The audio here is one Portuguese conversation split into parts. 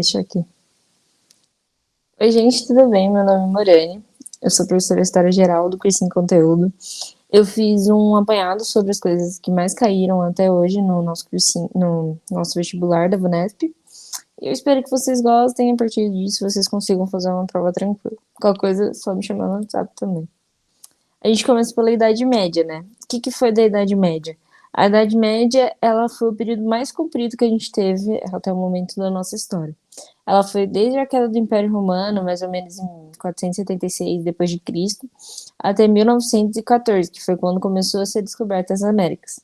Fechou aqui. Oi, gente, tudo bem? Meu nome é Morane. Eu sou professora de História Geral do curso em Conteúdo. Eu fiz um apanhado sobre as coisas que mais caíram até hoje no nosso cursinho, no nosso vestibular da VUNESP. E eu espero que vocês gostem. A partir disso, vocês consigam fazer uma prova tranquila. Qualquer coisa, só me chamar no WhatsApp também. A gente começa pela Idade Média, né? O que foi da Idade Média? A Idade Média, ela foi o período mais comprido que a gente teve até o momento da nossa história. Ela foi desde a queda do Império Romano, mais ou menos em 476 depois de Cristo, até 1914, que foi quando começou a ser descoberta as Américas.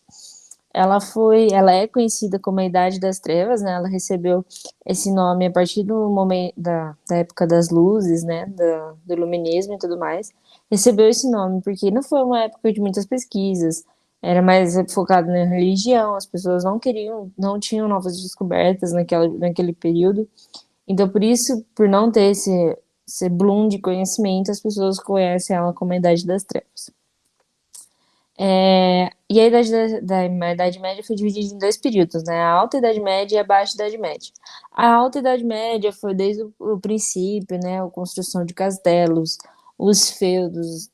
Ela é conhecida como a Idade das Trevas, né? Ela recebeu esse nome a partir do momento da época das luzes, né? Do iluminismo e tudo mais. Recebeu esse nome porque não foi uma época de muitas pesquisas, era mais focado na religião, as pessoas não tinham novas descobertas naquele período. Então, por isso, por não ter esse bloom de conhecimento, as pessoas conhecem ela como a Idade das Trevas. E a Idade Média foi dividida em dois períodos, né? A Alta Idade Média e a Baixa Idade Média. A Alta Idade Média foi desde o princípio, né? A construção de castelos, os feudos,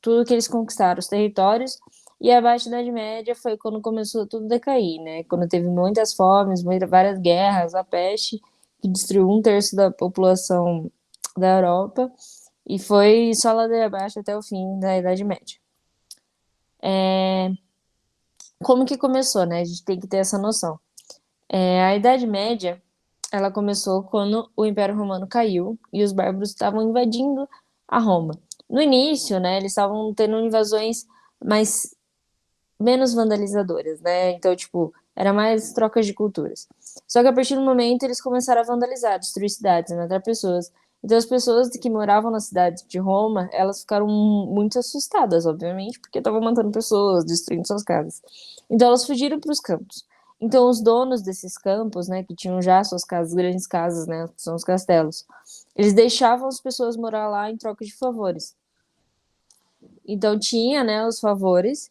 tudo que eles conquistaram, os territórios. E a Baixa Idade Média foi quando começou tudo a decair, né? Quando teve muitas fomes, várias guerras, a peste, que destruiu um terço da população da Europa. E foi só ladeira abaixo até o fim da Idade Média. Como que começou, né? A gente tem que ter essa noção. A Idade Média, ela começou quando o Império Romano caiu e os bárbaros estavam invadindo a Roma. No início, né, eles estavam tendo invasões mais menos vandalizadoras, né? Então, tipo, era mais trocas de culturas. Só que a partir do momento eles começaram a vandalizar, destruir cidades, matar pessoas. Então as pessoas que moravam na cidade de Roma, elas ficaram muito assustadas, obviamente, porque estavam matando pessoas, destruindo suas casas. Então elas fugiram para os campos. Então os donos desses campos, né, que tinham já suas casas, grandes casas, né, que são os castelos, eles deixavam as pessoas morar lá em troca de favores. Então tinha, né, os favores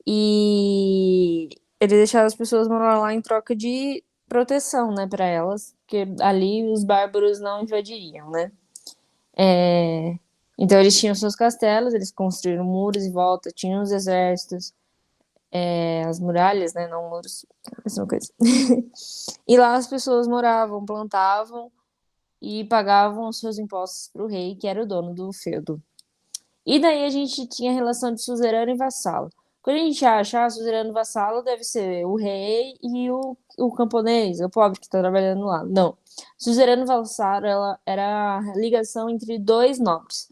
e ele deixava as pessoas morar lá em troca de proteção, né, para elas, porque ali os bárbaros não invadiriam, né? Então eles tinham seus castelos, eles construíram muros em volta, tinham os exércitos, as muralhas, né, não muros, mesma coisa. E lá as pessoas moravam, plantavam e pagavam os seus impostos para o rei, que era o dono do feudo. E daí a gente tinha a relação de suzerano e vassalo. Quando a gente acha, suzerano e vassalo deve ser o rei e o camponês, o pobre que está trabalhando lá. Não. Suzerano e vassalo era a ligação entre dois nobres.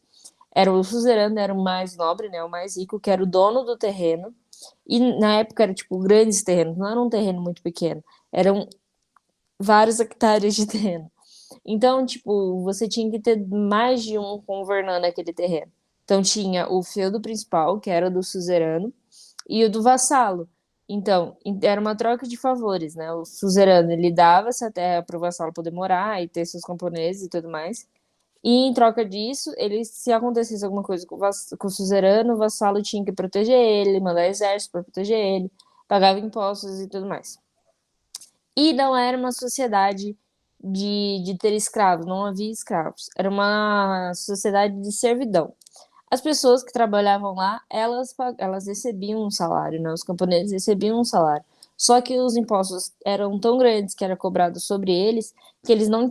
Era o suzerano, era o mais nobre, né, o mais rico, que era o dono do terreno. E na época era tipo grandes terrenos, não era um terreno muito pequeno. Eram vários hectares de terreno. Então, tipo, você tinha que ter mais de um governando aquele terreno. Então tinha o feudo principal, que era do suzerano, e o do vassalo. Então, era uma troca de favores, né? O suzerano, ele dava essa terra para o vassalo poder morar e ter seus camponeses e tudo mais. E em troca disso, ele, se acontecesse alguma coisa com o suzerano, o vassalo tinha que proteger ele, mandar exército para proteger ele, pagava impostos e tudo mais. E não era uma sociedade de ter escravos, não havia escravos. Era uma sociedade de servidão. As pessoas que trabalhavam lá, elas recebiam um salário, né? Os camponeses recebiam um salário. Só que os impostos eram tão grandes que era cobrado sobre eles, que eles não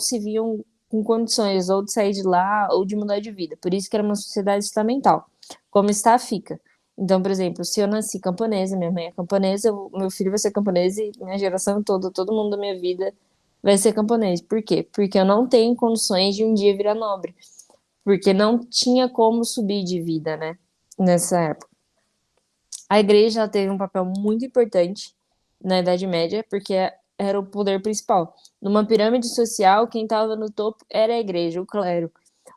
se viam com condições ou de sair de lá ou de mudar de vida. Por isso que era uma sociedade estamental, como está, fica. Então, por exemplo, se eu nasci camponesa, minha mãe é camponesa, meu filho vai ser camponês e minha geração toda, todo mundo da minha vida vai ser camponês. Por quê? Porque eu não tenho condições de um dia virar nobre. Porque não tinha como subir de vida, né? Nessa época. A igreja teve um papel muito importante na Idade Média, porque era o poder principal. Numa pirâmide social, quem estava no topo era a igreja, o clero.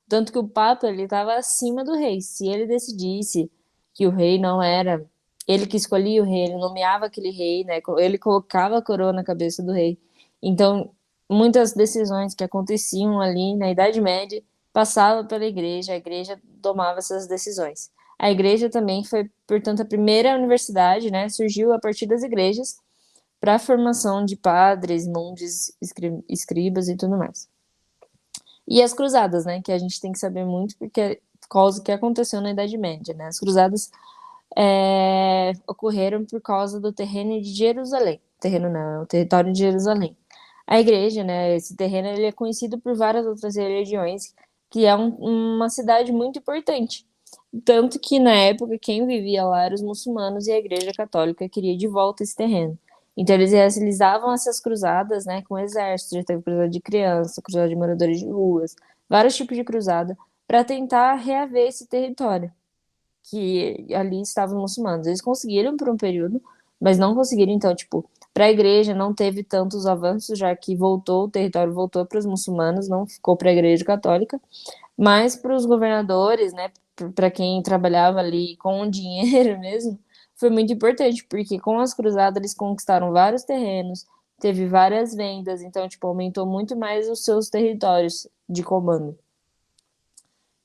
Tanto que o Papa ele estava acima do rei. Se ele decidisse que o rei não era ele que escolhia o rei, ele nomeava aquele rei, né? Ele colocava a coroa na cabeça do rei. Então, muitas decisões que aconteciam ali na Idade Média passavam pela igreja, a igreja tomava essas decisões. A igreja também foi, portanto, a primeira universidade, né? Surgiu a partir das igrejas, para a formação de padres, monges, escribas e tudo mais. E as cruzadas, né, que a gente tem que saber muito porque por causa do que aconteceu na Idade Média, né? As cruzadas ocorreram por causa do terreno de Jerusalém. Terreno não, o território de Jerusalém. A igreja, né, esse terreno ele é conhecido por várias outras religiões, que é uma cidade muito importante. Tanto que na época quem vivia lá eram os muçulmanos e a igreja católica queria de volta esse terreno. Então eles realizavam essas cruzadas, né, com o exército, já teve cruzada de criança, cruzada de moradores de ruas, vários tipos de cruzada, para tentar reaver esse território que ali estavam os muçulmanos. Eles conseguiram por um período, mas não conseguiram, então, tipo, para a igreja não teve tantos avanços, já que voltou, o território voltou para os muçulmanos, não ficou para a igreja católica, mas para os governadores, né, para quem trabalhava ali com o dinheiro mesmo, foi muito importante, porque com as cruzadas eles conquistaram vários terrenos, teve várias vendas, então, tipo, aumentou muito mais os seus territórios de comando.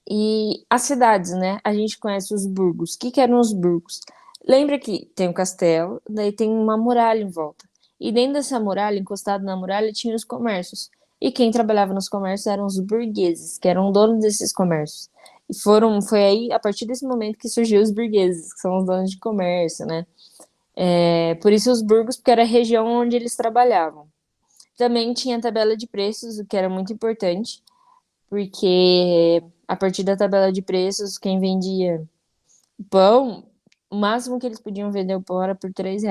E as cidades, né? A gente conhece os burgos. O que que eram os burgos? Lembra que tem um castelo, daí tem uma muralha em volta. E dentro dessa muralha, encostado na muralha, tinha os comércios. E quem trabalhava nos comércios eram os burgueses, que eram donos desses comércios. E foi aí, a partir desse momento, que surgiu os burgueses, que são os donos de comércio, né? Por isso os burgos, porque era a região onde eles trabalhavam. Também tinha a tabela de preços, o que era muito importante, porque a partir da tabela de preços, quem vendia pão, o máximo que eles podiam vender o pão era por R$ 3,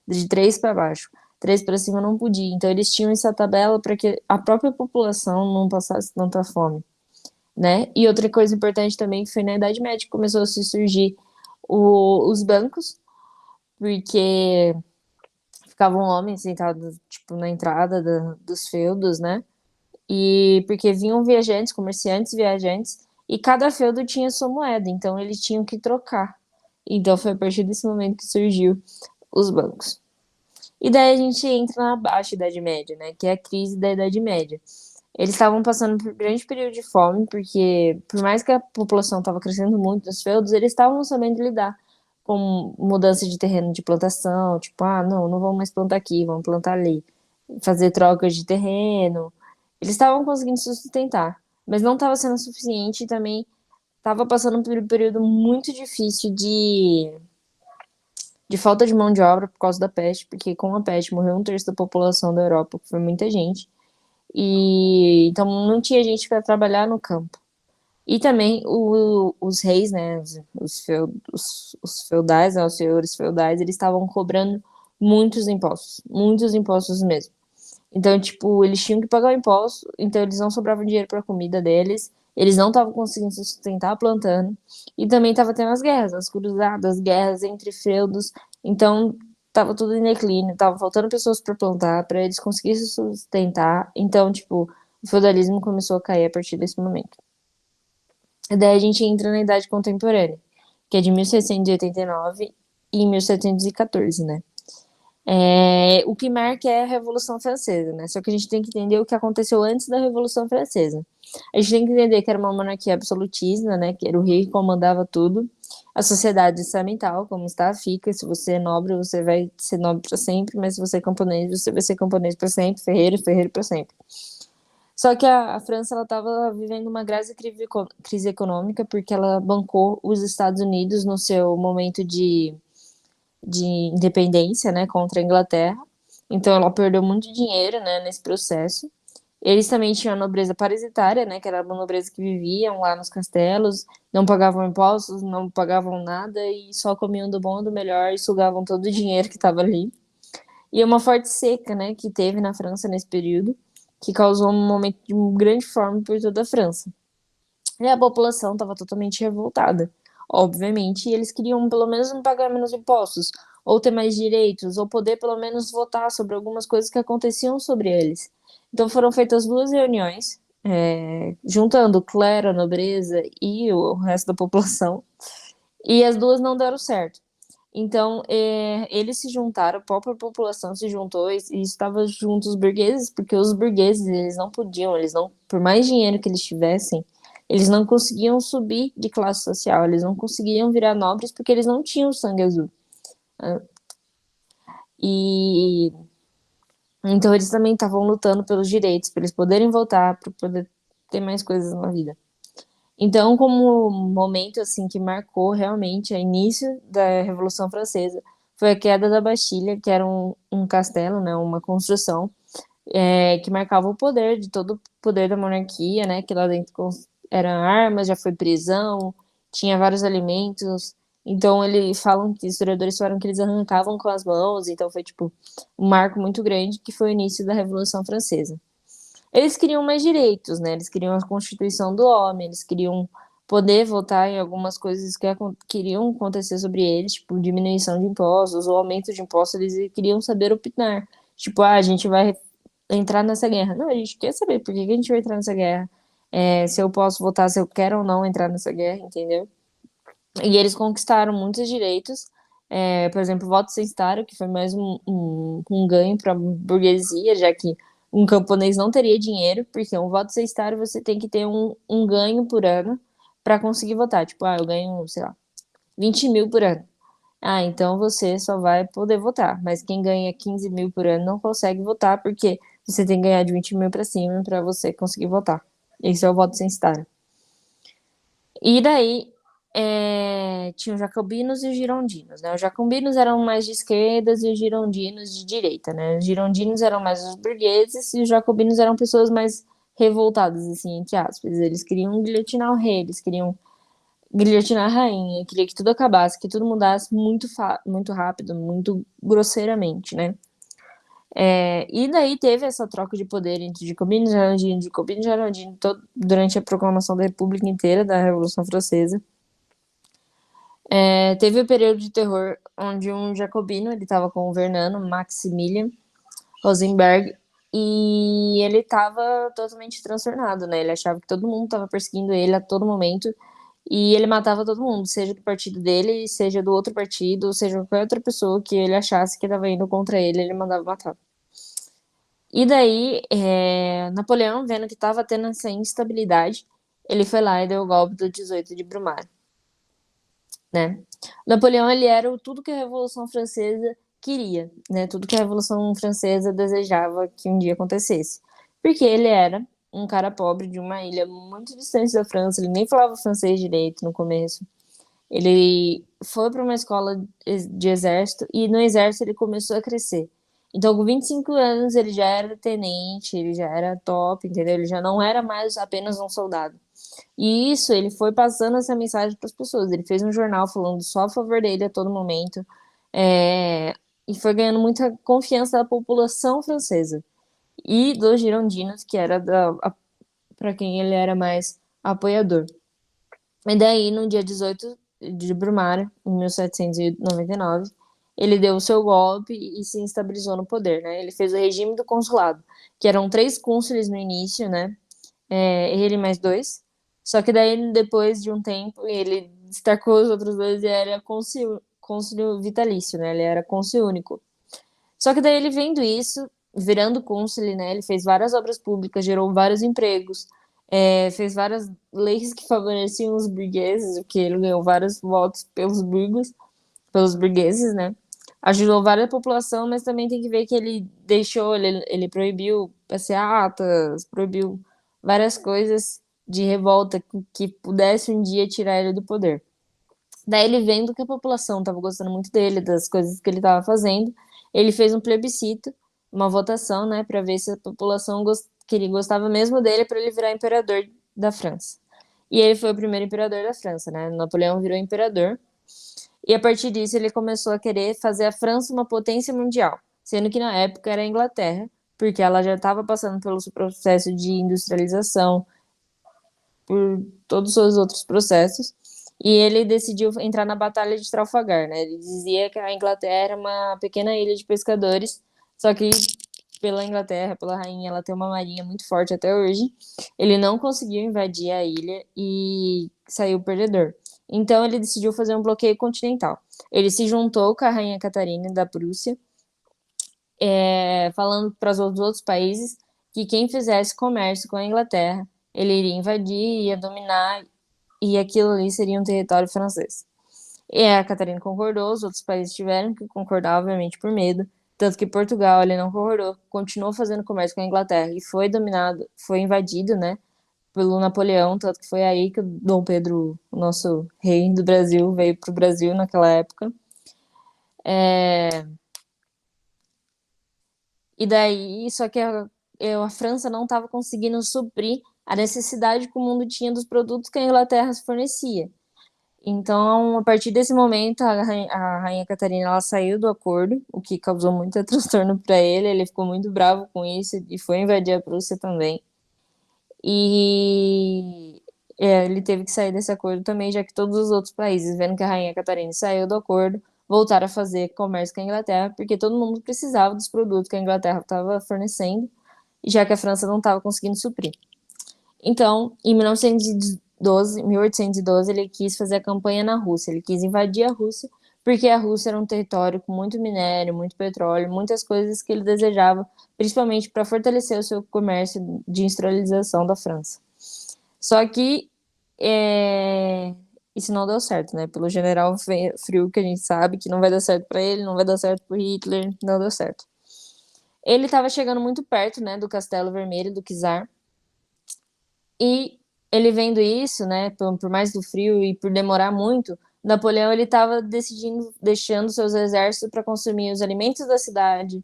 de 3 para baixo. 3 para cima não podia. Então eles tinham essa tabela para que a própria população não passasse tanta fome, né? E outra coisa importante também que foi na Idade Média que começou a se surgir os bancos, porque ficavam homens sentados tipo na entrada dos feudos, né? E porque vinham viajantes, comerciantes viajantes, e cada feudo tinha sua moeda, então eles tinham que trocar. Então foi a partir desse momento que surgiu os bancos. E daí a gente entra na Baixa Idade Média, né, que é a crise da Idade Média. Eles estavam passando por um grande período de fome, porque por mais que a população estava crescendo muito nos feudos, eles estavam sabendo lidar com mudança de terreno de plantação, tipo, não, não vamos mais plantar aqui, vamos plantar ali. Fazer trocas de terreno, eles estavam conseguindo se sustentar, mas não estava sendo suficiente e também estava passando por um período muito difícil de falta de mão de obra por causa da peste, porque com a peste morreu um terço da população da Europa, que foi muita gente, e então não tinha gente para trabalhar no campo. E também os reis, né, os feudais, né, os senhores feudais, eles estavam cobrando muitos impostos mesmo. Então, tipo, eles tinham que pagar o imposto, então eles não sobravam dinheiro para a comida deles, eles não estavam conseguindo se sustentar plantando, e também estava tendo as guerras, as cruzadas, guerras entre feudos, então estava tudo em declínio, estava faltando pessoas para plantar, para eles conseguirem se sustentar, então, tipo, o feudalismo começou a cair a partir desse momento. E daí a gente entra na Idade Contemporânea, que é de 1689 e 1714, né? O que marca é a Revolução Francesa, né? Só que a gente tem que entender o que aconteceu antes da Revolução Francesa. A gente tem que entender que era uma monarquia absolutista, né? Que era o rei que comandava tudo. A sociedade estamental, como está, fica. Se você é nobre, você vai ser nobre para sempre, mas se você é camponês, você vai ser camponês para sempre, ferreiro, ferreiro para sempre. Só que a França ela estava vivendo uma grave crise econômica porque ela bancou os Estados Unidos no seu momento de independência, né, contra a Inglaterra. Então ela perdeu muito dinheiro, né, nesse processo. Eles também tinham a nobreza parasitária, né, que era uma nobreza que viviam lá nos castelos, não pagavam impostos, não pagavam nada e só comiam do bom e do melhor e sugavam todo o dinheiro que estava ali. E uma forte seca, né, que teve na França nesse período, que causou um momento de grande fome por toda a França. E a população estava totalmente revoltada. Obviamente, e eles queriam pelo menos não pagar menos impostos, ou ter mais direitos, ou poder pelo menos votar sobre algumas coisas que aconteciam sobre eles. Então foram feitas duas reuniões, juntando o clero, a nobreza e o resto da população, e as duas não deram certo. Então, eles se juntaram, a própria população se juntou e estava junto os burgueses, porque os burgueses, eles não podiam, eles não, por mais dinheiro que eles tivessem, eles não conseguiam subir de classe social, eles não conseguiam virar nobres porque eles não tinham sangue azul. E Então eles também estavam lutando pelos direitos, para eles poderem voltar, para poder ter mais coisas na vida. Então, como momento assim que marcou realmente o início da Revolução Francesa, foi a queda da Bastilha, que era um castelo, né, uma construção que marcava o poder de todo o poder da monarquia, né, que lá dentro eram armas, já foi prisão, tinha vários alimentos. Então, eles falam que historiadores falaram que eles arrancavam com as mãos, então foi tipo um marco muito grande que foi o início da Revolução Francesa. Eles queriam mais direitos, né? Eles queriam a Constituição do homem, eles queriam poder votar em algumas coisas que queriam acontecer sobre eles, tipo diminuição de impostos ou aumento de impostos, eles queriam saber opinar. Tipo, a gente vai entrar nessa guerra. Não, a gente quer saber por que a gente vai entrar nessa guerra. Se eu posso votar, se eu quero ou não entrar nessa guerra, entendeu? E eles conquistaram muitos direitos, por exemplo, o voto censitário, que foi mais um ganho para a burguesia, já que um camponês não teria dinheiro, porque um voto censitário você tem que ter um ganho por ano para conseguir votar. Tipo, eu ganho, sei lá, 20 mil por ano. Então você só vai poder votar, mas quem ganha 15 mil por ano não consegue votar, porque você tem que ganhar de 20 mil para cima para você conseguir votar. Esse é o voto censitário. E daí tinha os jacobinos e os girondinos, né? Os jacobinos eram mais de esquerdas e os girondinos de direita, né? Os girondinos eram mais os burgueses e os jacobinos eram pessoas mais revoltadas, assim, entre aspas. Eles queriam guilhotinar o rei, eles queriam guilhotinar a rainha, queria que tudo acabasse, que tudo mudasse muito rápido, muito grosseiramente, né? E daí teve essa troca de poder entre jacobinos e girondinos durante a proclamação da República inteira, da Revolução Francesa. Teve o período de terror onde um jacobino, ele estava governando, Maximilian Rosenberg, e ele estava totalmente transtornado, né? Ele achava que todo mundo estava perseguindo ele a todo momento, e ele matava todo mundo, seja do partido dele, seja do outro partido, seja qualquer outra pessoa que ele achasse que estava indo contra ele, ele mandava matar. E daí, Napoleão, vendo que estava tendo essa instabilidade, ele foi lá e deu o golpe do 18 de Brumário, né? Napoleão, ele era tudo que a Revolução Francesa queria, né? Tudo que a Revolução Francesa desejava que um dia acontecesse. Porque ele era um cara pobre de uma ilha muito distante da França, ele nem falava francês direito no começo. Ele foi para uma escola de exército e no exército ele começou a crescer. Então, com 25 anos, ele já era tenente, ele já era top, entendeu? Ele já não era mais apenas um soldado. E isso, ele foi passando essa mensagem para as pessoas. Ele fez um jornal falando só a favor dele a todo momento. E foi ganhando muita confiança da população francesa. E dos girondinos, que era para quem ele era mais apoiador. E daí, no dia 18 de Brumário, em 1799, ele deu o seu golpe e se estabilizou no poder, né? Ele fez o regime do consulado, que eram 3 cônsules no início, né? Ele mais 2. Só que daí, depois de um tempo, ele destacou os outros 2 e era cônsul vitalício, né? Ele era cônsul único. Só que daí ele vendo isso, virando cônsul, né? Ele fez várias obras públicas, gerou vários empregos, fez várias leis que favoreciam os burgueses, porque ele ganhou vários votos pelos burgueses, né? Ajudou várias população, mas também tem que ver que ele deixou, ele proibiu passeatas, proibiu várias coisas de revolta que pudesse um dia tirar ele do poder. Daí ele vendo que a população estava gostando muito dele, das coisas que ele estava fazendo, ele fez um plebiscito, uma votação, né, para ver se a população gostava mesmo dele para ele virar imperador da França. E ele foi o primeiro imperador da França, né? Napoleão virou imperador. E a partir disso ele começou a querer fazer a França uma potência mundial, sendo que na época era a Inglaterra, porque ela já estava passando pelo processo de industrialização, por todos os outros processos, e ele decidiu entrar na Batalha de Trafalgar, né? Ele dizia que a Inglaterra era uma pequena ilha de pescadores, só que pela Inglaterra, pela rainha, ela tem uma marinha muito forte até hoje. Ele não conseguiu invadir a ilha e saiu perdedor. Então ele decidiu fazer um bloqueio continental. Ele se juntou com a rainha Catarina da Prússia, falando para os outros países que quem fizesse comércio com a Inglaterra, ele iria invadir, ia dominar, e aquilo ali seria um território francês. E a Catarina concordou, os outros países tiveram que concordar, obviamente, por medo. Tanto que Portugal, ele não concordou, continuou fazendo comércio com a Inglaterra e foi dominado, foi invadido, né, pelo Napoleão, tanto que foi aí que o Dom Pedro, o nosso rei do Brasil, veio para o Brasil naquela época. E daí, só que a França não estava conseguindo suprir a necessidade que o mundo tinha dos produtos que a Inglaterra fornecia. Então, a partir desse momento, a rainha Catarina ela saiu do acordo, o que causou muito transtorno para ele. Ele ficou muito bravo com isso e foi invadir a Prússia também. E ele teve que sair desse acordo também, já que todos os outros países, vendo que a rainha Catarina saiu do acordo, voltaram a fazer comércio com a Inglaterra, porque todo mundo precisava dos produtos que a Inglaterra estava fornecendo, já que a França não estava conseguindo suprir. Então, em 1812, ele quis fazer a campanha na Rússia. Ele quis invadir a Rússia, porque a Rússia era um território com muito minério, muito petróleo, muitas coisas que ele desejava, principalmente para fortalecer o seu comércio de industrialização da França. Só que isso não deu certo, né? Pelo general Frio, que a gente sabe que não vai dar certo para ele, não vai dar certo para Hitler, não deu certo. Ele estava chegando muito perto, né, do Castelo Vermelho, do Czar, e ele vendo isso, né, por mais do frio e por demorar muito, Napoleão ele estava decidindo, deixando seus exércitos para consumir os alimentos da cidade,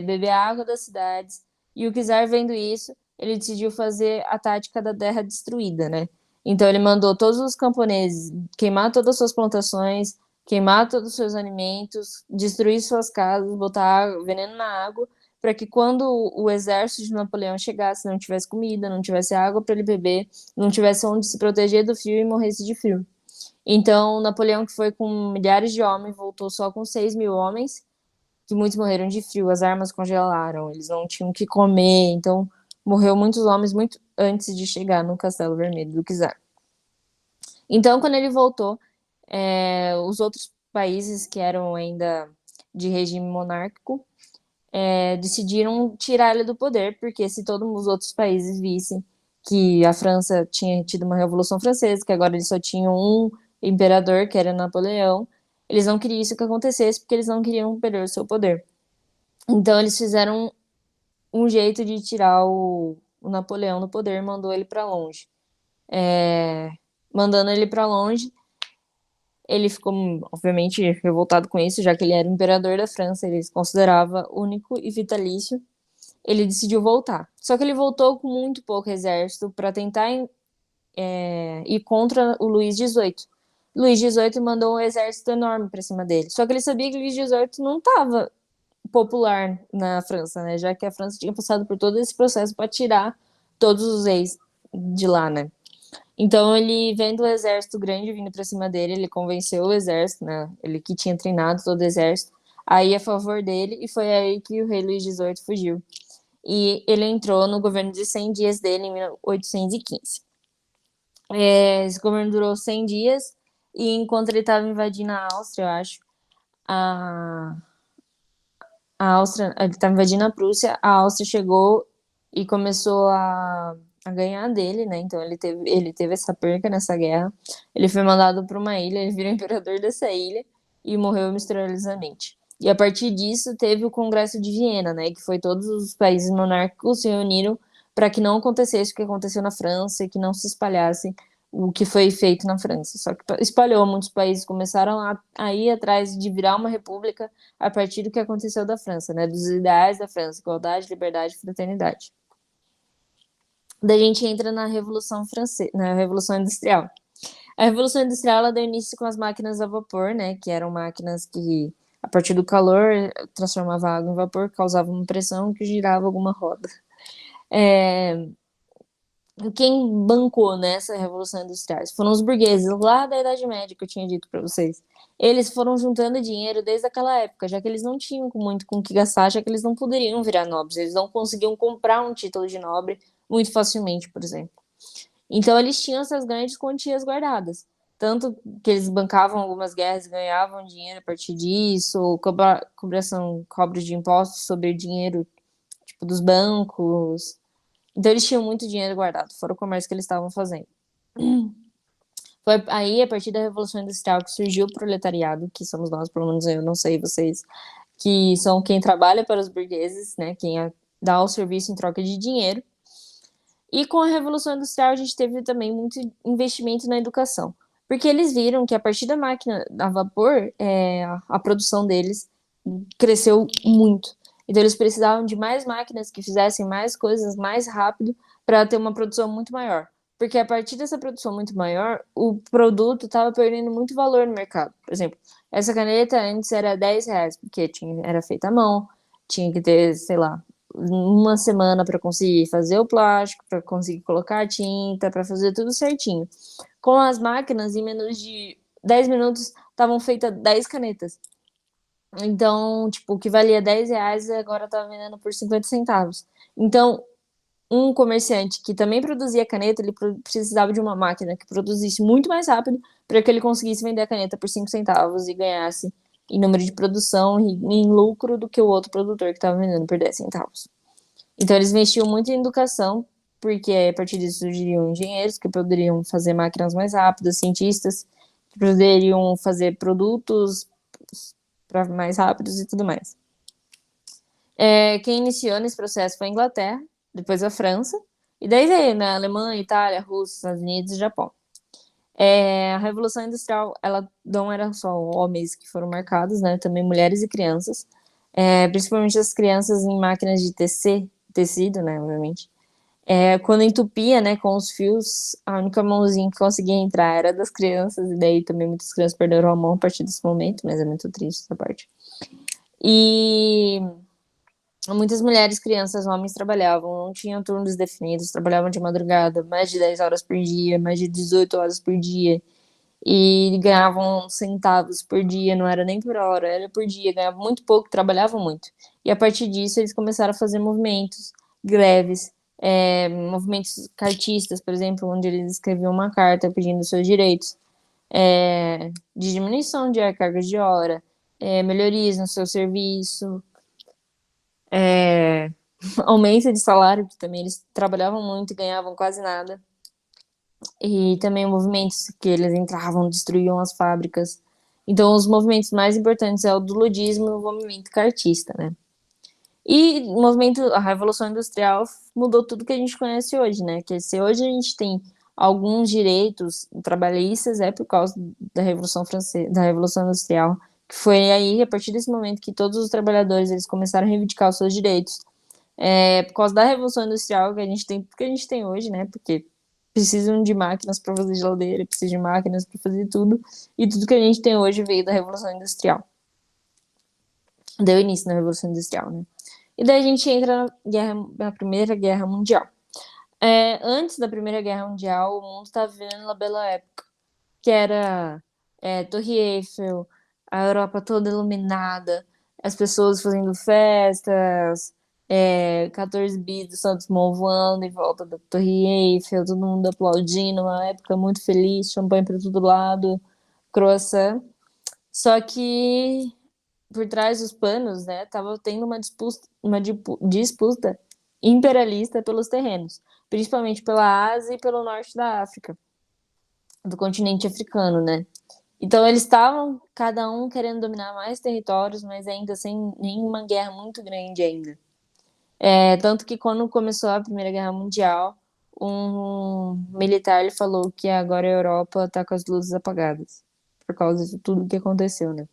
beber a água das cidades. E o czar vendo isso, ele decidiu fazer a tática da terra destruída, né? Então ele mandou todos os camponeses queimar todas as suas plantações, queimar todos os seus alimentos, destruir suas casas, botar veneno na água para que quando o exército de Napoleão chegasse, não tivesse comida, não tivesse água para ele beber, não tivesse onde se proteger do frio e morresse de frio. Então, Napoleão, que foi com milhares de homens, voltou só com 6.000 homens, que muitos morreram de frio, as armas congelaram, eles não tinham o que comer, então morreu muitos homens muito antes de chegar no Castelo Vermelho do Czar. Então, quando ele voltou, os outros países que eram ainda de regime monárquico decidiram tirar ele do poder, porque se todos os outros países vissem que a França tinha tido uma Revolução Francesa, que agora eles só tinham um imperador, que era Napoleão, eles não queriam isso que acontecesse, porque eles não queriam perder o seu poder. Então eles fizeram um jeito de tirar o Napoleão do poder, mandou ele para longe. Mandando ele para longe, ele ficou, obviamente, revoltado com isso, já que ele era o imperador da França, ele se considerava único e vitalício. Ele decidiu voltar. Só que ele voltou com muito pouco exército para tentar ir contra o Luís XVIII. Luís XVIII mandou um exército enorme para cima dele. Só que ele sabia que Luís XVIII não estava popular na França, né? Já que a França tinha passado por todo esse processo para tirar todos os reis de lá, né? Então ele, vendo o exército grande vindo para cima dele, ele convenceu o exército, né? Ele que tinha treinado todo o exército, aí a favor dele, e foi aí que o rei Luís XVIII fugiu. E ele entrou no governo de 100 dias dele em 1815. Esse governo durou 100 dias, e enquanto ele estava invadindo a Áustria, eu acho, a, a Áustria, ele estava invadindo a Prússia, a Áustria chegou e começou a ganhar dele, né? Então ele teve essa perca nessa guerra. Ele foi mandado para uma ilha, ele virou imperador dessa ilha e morreu misteriosamente. E a partir disso teve o Congresso de Viena, né? Que foi todos os países monárquicos se reuniram para que não acontecesse o que aconteceu na França e que não se espalhasse o que foi feito na França. Só que espalhou, muitos países começaram a ir atrás de virar uma república a partir do que aconteceu da França, né? Dos ideais da França, igualdade, liberdade e fraternidade. Daí a gente entra na Revolução Francesa, na Revolução Industrial. A Revolução Industrial ela deu início com as máquinas a vapor, né? Que eram máquinas que, a partir do calor, transformava a água em vapor, causava uma pressão que girava alguma roda. Quem bancou nessa Revolução Industrial foram os burgueses lá da Idade Média, que eu tinha dito para vocês. Eles foram juntando dinheiro desde aquela época, já que eles não tinham muito com o que gastar, já que eles não poderiam virar nobres, eles não conseguiam comprar um título de nobre muito facilmente, por exemplo. Então eles tinham essas grandes quantias guardadas. Tanto que eles bancavam algumas guerras e ganhavam dinheiro a partir disso, cobras de impostos sobre o dinheiro tipo, dos bancos. Então eles tinham muito dinheiro guardado, fora o comércio que eles estavam fazendo. Foi aí, a partir da Revolução Industrial, que surgiu o proletariado, que somos nós, pelo menos eu, não sei vocês, que são quem trabalha para os burgueses, né, quem dá o serviço em troca de dinheiro. E com a Revolução Industrial a gente teve também muito investimento na educação, porque eles viram que a partir da máquina a vapor, a produção deles cresceu muito. Então eles precisavam de mais máquinas que fizessem mais coisas mais rápido para ter uma produção muito maior. Porque a partir dessa produção muito maior, o produto estava perdendo muito valor no mercado. Por exemplo, essa caneta antes era R$ 10, porque era feita à mão, tinha que ter, sei lá, uma semana para conseguir fazer o plástico, para conseguir colocar a tinta, para fazer tudo certinho. Com as máquinas, em menos de 10 minutos, estavam feitas 10 canetas. Então, tipo, o que valia R$ 10 agora tá vendendo por 50 centavos. Então, um comerciante que também produzia caneta, ele precisava de uma máquina que produzisse muito mais rápido para que ele conseguisse vender a caneta por 5 centavos e ganhasse em número de produção e em lucro do que o outro produtor que estava vendendo por 10 centavos. Então, eles investiam muito em educação, porque a partir disso surgiriam engenheiros que poderiam fazer máquinas mais rápidas, cientistas que poderiam fazer produtos para mais rápidos e tudo mais. Quem iniciou nesse processo foi a Inglaterra, depois a França, e daí veio, né, Alemanha, Itália, Rússia, Estados Unidos e Japão. A Revolução Industrial, ela não era só homens que foram marcados, né, também mulheres e crianças, principalmente as crianças em máquinas de tecido, né, obviamente. Quando entupia, né, com os fios, a única mãozinha que conseguia entrar era das crianças, e daí também muitas crianças perderam a mão a partir desse momento, mas é muito triste essa parte. E muitas mulheres, crianças, homens trabalhavam, não tinham turnos definidos, trabalhavam de madrugada, mais de 10 horas por dia, mais de 18 horas por dia, e ganhavam centavos por dia, não era nem por hora, era por dia, ganhavam muito pouco, trabalhavam muito. E a partir disso eles começaram a fazer movimentos, greves, movimentos cartistas, por exemplo, onde eles escreviam uma carta pedindo seus direitos, de diminuição de cargas de hora, melhorias no seu serviço, aumento de salário, que também eles trabalhavam muito e ganhavam quase nada. E também movimentos que eles entravam, destruíam as fábricas. Então, os movimentos mais importantes é o do ludismo e o movimento cartista, né? E o movimento, a Revolução Industrial mudou tudo que a gente conhece hoje, né? Que se hoje a gente tem alguns direitos trabalhistas é por causa da Revolução Francesa, da Revolução Industrial, que foi aí, a partir desse momento, que todos os trabalhadores eles começaram a reivindicar os seus direitos. Por causa da Revolução Industrial que a gente tem, que a gente tem hoje, né? Porque precisam de máquinas para fazer geladeira, precisam de máquinas para fazer tudo, e tudo que a gente tem hoje veio da Revolução Industrial. Deu início na Revolução Industrial, né? E daí a gente entra na Primeira Guerra Mundial. Antes da Primeira Guerra Mundial, o mundo estava vivendo uma bela época, que era Torre Eiffel, a Europa toda iluminada, as pessoas fazendo festas, 14 bis do Santos Dumont voando em volta da Torre Eiffel, todo mundo aplaudindo, uma época muito feliz, champanhe para todo lado, croissant. Só que por trás dos panos, né, tava tendo disputa imperialista pelos terrenos, principalmente pela Ásia e pelo norte da África, do continente africano, né? Então eles estavam cada um querendo dominar mais territórios, mas ainda sem nenhuma guerra muito grande ainda. Tanto que quando começou a Primeira Guerra Mundial, um militar ele falou que agora a Europa está com as luzes apagadas, por causa de tudo que aconteceu, né?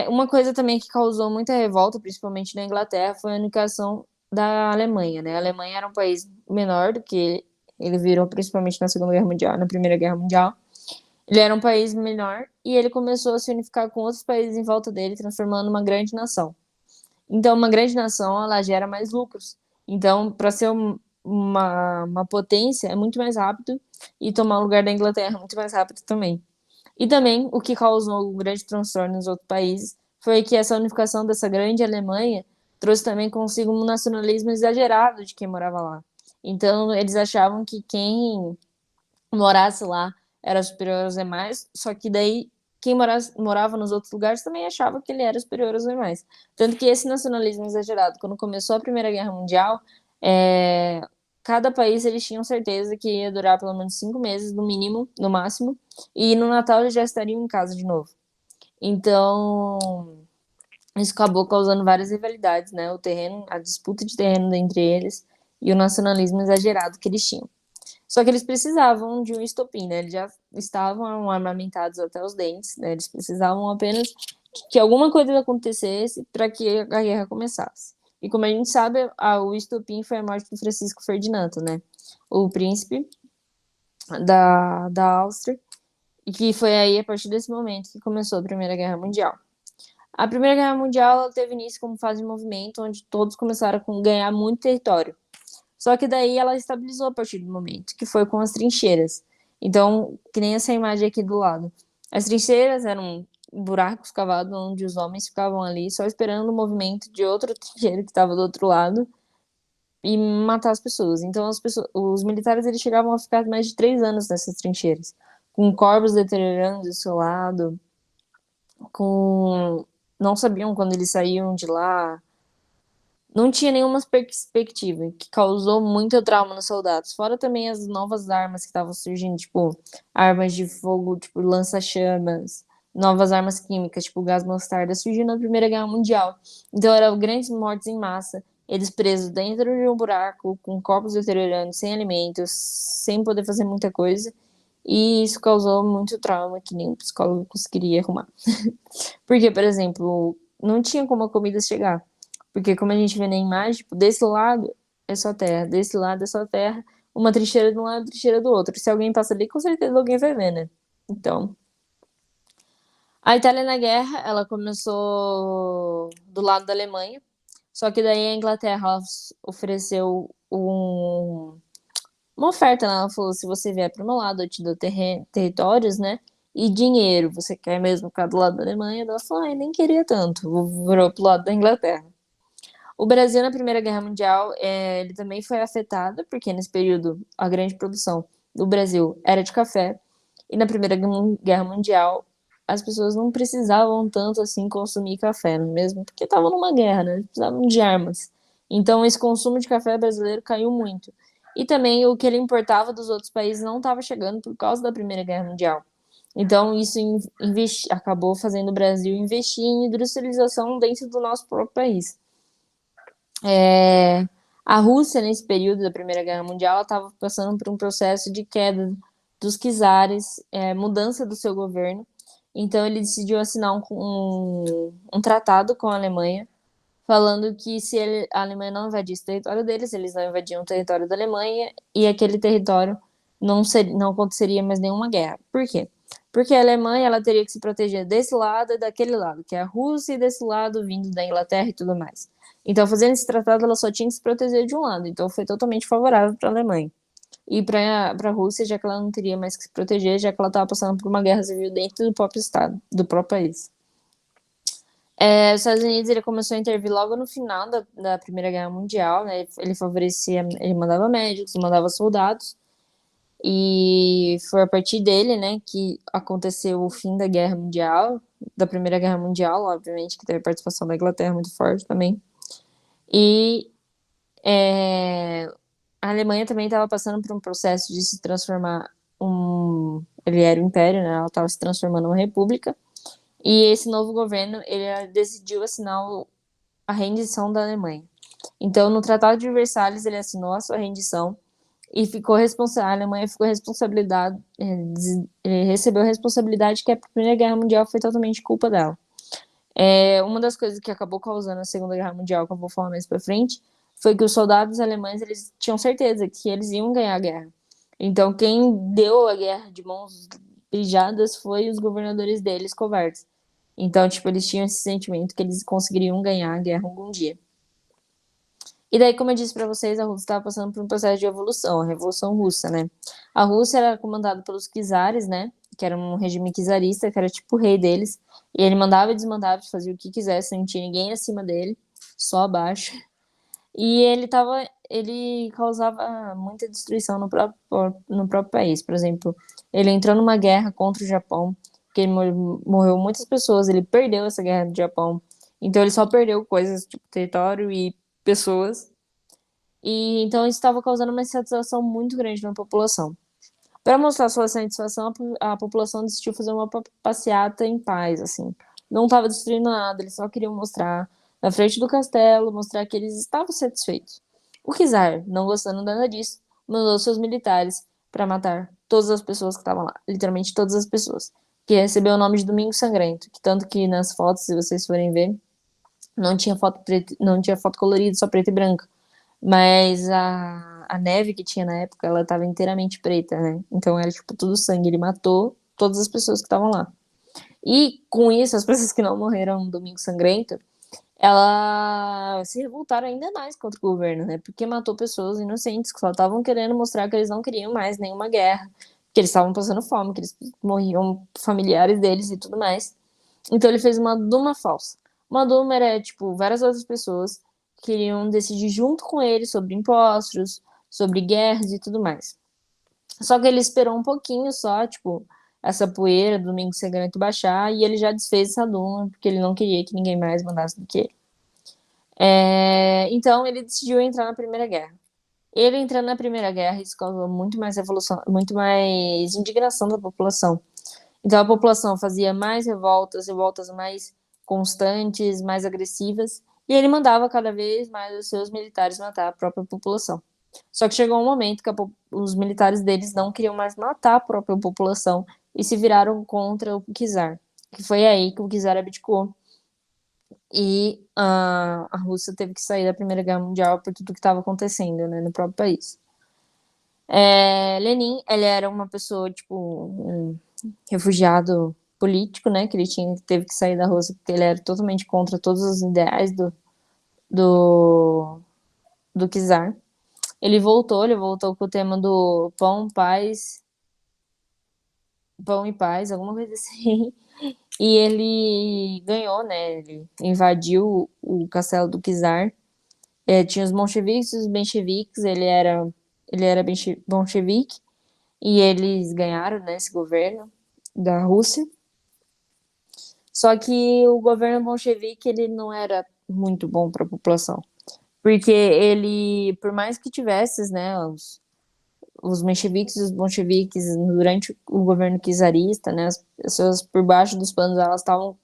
Uma coisa também que causou muita revolta, principalmente na Inglaterra, foi a unificação da Alemanha, né? A Alemanha era um país menor do que ele virou, principalmente na Segunda Guerra Mundial, na Primeira Guerra Mundial. Ele era um país menor e ele começou a se unificar com outros países em volta dele, transformando uma grande nação. Então, uma grande nação, ela gera mais lucros. Então, para ser uma potência, é muito mais rápido e tomar o lugar da Inglaterra é muito mais rápido também. E também, o que causou um grande transtorno nos outros países foi que essa unificação dessa grande Alemanha trouxe também consigo um nacionalismo exagerado de quem morava lá. Então, eles achavam que quem morasse lá era superior aos demais, só que daí quem morava nos outros lugares também achava que ele era superior aos demais. Tanto que esse nacionalismo exagerado, quando começou a Primeira Guerra Mundial, cada país eles tinham certeza que ia durar pelo menos 5 meses, no mínimo, no máximo, e no Natal eles já estariam em casa de novo. Então, Isso acabou causando várias rivalidades, né? O terreno, a disputa de terreno entre eles e o nacionalismo exagerado que eles tinham. Só que eles precisavam de um estopim, né? Eles já estavam armamentados até os dentes, né? Eles precisavam apenas que alguma coisa acontecesse para que a guerra começasse. E como a gente sabe, o estopim foi a morte do Francisco Ferdinando, né? O príncipe da Áustria, e que foi aí, a partir desse momento, que começou a Primeira Guerra Mundial. A Primeira Guerra Mundial ela teve início como fase de movimento, onde todos começaram a ganhar muito território. Só que daí ela estabilizou a partir do momento, que foi com as trincheiras. Então, que nem essa imagem aqui do lado. As trincheiras eram buracos cavados onde os homens ficavam ali só esperando o movimento de outro trincheiro que estava do outro lado e matar as pessoas. Então, os militares eles chegavam a ficar mais de 3 anos nessas trincheiras, com corpos deteriorando do seu lado, com não sabiam quando eles saíam de lá, não tinha nenhuma perspectiva, que causou muito trauma nos soldados. Fora também as novas armas que estavam surgindo, tipo, armas de fogo, tipo, lança-chamas, novas armas químicas, tipo, gás mostarda, surgindo na Primeira Guerra Mundial. Então, eram grandes mortes em massa, eles presos dentro de um buraco, com corpos deteriorando, sem alimentos, sem poder fazer muita coisa. E isso causou muito trauma que nem o psicólogo conseguiria arrumar. Porque, por exemplo, não tinha como a comida chegar. Porque como a gente vê na imagem, tipo, desse lado é só terra, desse lado é só terra, uma trincheira de um lado, trincheira do outro. Se alguém passa ali, com certeza alguém vai ver, né? Então, a Itália na guerra, ela começou do lado da Alemanha, só que daí a Inglaterra ofereceu uma oferta, né? Ela falou, se você vier pro meu lado, eu te dou territórios, né? E dinheiro, você quer mesmo ficar do lado da Alemanha? Ela falou, nem queria tanto, virou pro lado da Inglaterra. O Brasil, na Primeira Guerra Mundial, ele também foi afetado, porque nesse período a grande produção do Brasil era de café, e na Primeira Guerra Mundial as pessoas não precisavam tanto assim consumir café, mesmo porque estavam numa guerra, né? Eles precisavam de armas. Então esse consumo de café brasileiro caiu muito. E também o que ele importava dos outros países não estava chegando por causa da Primeira Guerra Mundial. Então isso acabou fazendo o Brasil investir em industrialização dentro do nosso próprio país. A Rússia, nesse período da Primeira Guerra Mundial, estava passando por um processo de queda dos czares, mudança do seu governo. Então, ele decidiu assinar um tratado com a Alemanha, falando que se a Alemanha não invadisse o território deles, eles não invadiam o território da Alemanha e aquele território não aconteceria mais nenhuma guerra. Por quê? Porque a Alemanha ela teria que se proteger desse lado e daquele lado, que é a Rússia, e desse lado vindo da Inglaterra e tudo mais. Então, fazendo esse tratado, ela só tinha que se proteger de um lado. Então, foi totalmente favorável para a Alemanha. E para a Rússia, já que ela não teria mais que se proteger, já que ela estava passando por uma guerra civil dentro do próprio estado, do próprio país. Os Estados Unidos ele começou a intervir logo no final da Primeira Guerra Mundial, né? Ele favorecia, ele mandava médicos, mandava soldados, e foi a partir dele, né, que aconteceu o fim da Guerra Mundial, da Primeira Guerra Mundial, obviamente, que teve participação da Inglaterra muito forte também. E a Alemanha também estava passando por um processo de se transformar ele era um império, né? Ela estava se transformando em uma república. E esse novo governo, ele decidiu assinar a rendição da Alemanha. Então, no Tratado de Versalhes, ele assinou a sua rendição e a Alemanha ficou responsabilidade, ele recebeu a responsabilidade que a Primeira Guerra Mundial foi totalmente culpa dela. Uma das coisas que acabou causando a Segunda Guerra Mundial, que eu vou falar mais pra frente, foi que os soldados alemães eles tinham certeza que eles iam ganhar a guerra. Então, quem deu a guerra de mãos beijadas foi os governadores deles, covardes. Então, tipo, eles tinham esse sentimento que eles conseguiriam ganhar a guerra algum dia. E daí, como eu disse para vocês, a Rússia estava passando por um processo de evolução, a Revolução Russa, né? A Rússia era comandada pelos czares, né? Que era um regime czarista, que era tipo o rei deles. E ele mandava e desmandava, fazia o que quisesse, não tinha ninguém acima dele, só abaixo. E ele causava muita destruição no próprio país. Por exemplo, ele entrou numa guerra contra o Japão, que ele morreu muitas pessoas, ele perdeu essa guerra do Japão. Então ele só perdeu coisas, tipo território e pessoas. E então isso estava causando uma insatisfação muito grande na população. Para mostrar sua satisfação, a população decidiu fazer uma passeata em paz, assim, não estava destruindo nada, eles só queriam mostrar na frente do castelo, mostrar que eles estavam satisfeitos. O czar, não gostando nada disso, mandou seus militares para matar todas as pessoas que estavam lá, literalmente todas as pessoas, que recebeu o nome de Domingo Sangrento, que tanto que nas fotos, se vocês forem ver, não tinha foto preto, não tinha foto colorida, só preto e branco. Mas a neve que tinha na época, ela tava inteiramente preta, né? Então era tipo tudo sangue. Ele matou todas as pessoas que estavam lá. E com isso, as pessoas que não morreram no Domingo Sangrento, elas se revoltaram ainda mais contra o governo, né? Porque matou pessoas inocentes que só estavam querendo mostrar que eles não queriam mais nenhuma guerra, que eles estavam passando fome, que eles morriam familiares deles e tudo mais. Então ele fez uma duma falsa. Uma duma era, tipo, várias outras pessoas queriam decidir junto com ele sobre impostos, sobre guerras e tudo mais. Só que ele esperou um pouquinho só, tipo, essa poeira do Domingo Sangrento baixar e ele já desfez essa duma, porque ele não queria que ninguém mais mandasse do que ele. Então ele decidiu entrar na Primeira Guerra. Ele entrando na Primeira Guerra, isso causou muito mais revolução, muito mais indignação da população. Então a população fazia mais revoltas, revoltas mais constantes, mais agressivas, e ele mandava cada vez mais os seus militares matar a própria população. Só que chegou um momento que os militares deles não queriam mais matar a própria população e se viraram contra o czar. Que foi aí que o czar abdicou e a Rússia teve que sair da Primeira Guerra Mundial por tudo que estava acontecendo, né, no próprio país. Lenin, ele era uma pessoa, tipo, um refugiado político, né, que ele teve que sair da Rússia porque ele era totalmente contra todos os ideais do, do czar. Ele voltou com o tema do pão e paz, alguma coisa assim. E ele ganhou, né, ele invadiu o castelo do czar. Tinha os bolcheviques e os mencheviques, ele era bolchevique, e eles ganharam, né, esse governo da Rússia. Só que o governo bolchevique, ele não era muito bom para a população. Porque ele, por mais que tivesse, né, os mencheviques e os bolcheviques durante o governo czarista, né, as pessoas por baixo dos panos, elas estavam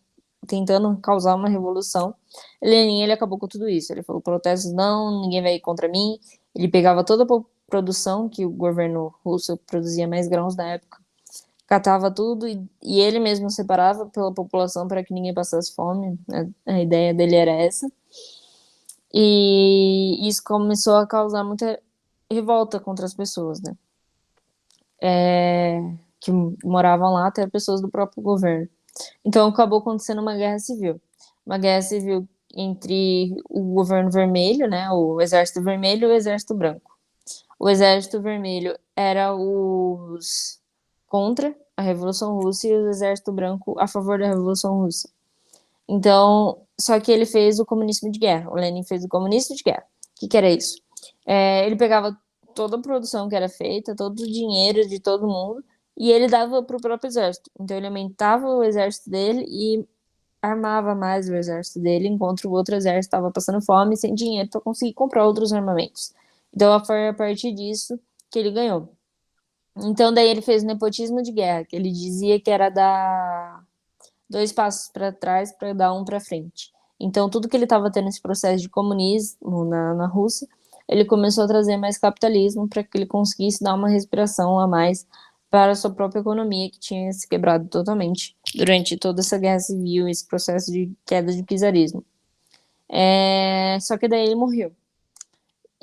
tentando causar uma revolução. Lenin, ele acabou com tudo isso. Ele falou, protestos não, ninguém vai ir contra mim. Ele pegava toda a produção que o governo russo produzia mais grãos na época, catava tudo e ele mesmo separava pela população para que ninguém passasse fome. A ideia dele era essa. E isso começou a causar muita revolta contra as pessoas, né? Que moravam lá, até pessoas do próprio governo. Então acabou acontecendo uma guerra civil. Uma guerra civil entre o governo vermelho, né, o exército vermelho e o exército branco. O exército vermelho era os contra a Revolução Russa e o exército branco a favor da Revolução Russa. Então, só que ele fez o comunismo de guerra. O Lenin fez o comunismo de guerra. O que era isso? Ele pegava toda a produção que era feita, todo o dinheiro de todo mundo, e ele dava para o próprio exército. Então ele aumentava o exército dele e armava mais o exército dele, enquanto o outro exército estava passando fome e sem dinheiro para conseguir comprar outros armamentos. Então foi a partir disso que ele ganhou. Então daí ele fez o nepotismo de guerra, que ele dizia que era dar 2 passos para trás para dar um para frente. Então tudo que ele estava tendo esse processo de comunismo na Rússia, ele começou a trazer mais capitalismo para que ele conseguisse dar uma respiração a mais para a sua própria economia, que tinha se quebrado totalmente durante toda essa guerra civil, esse processo de queda do czarismo. Só que daí ele morreu.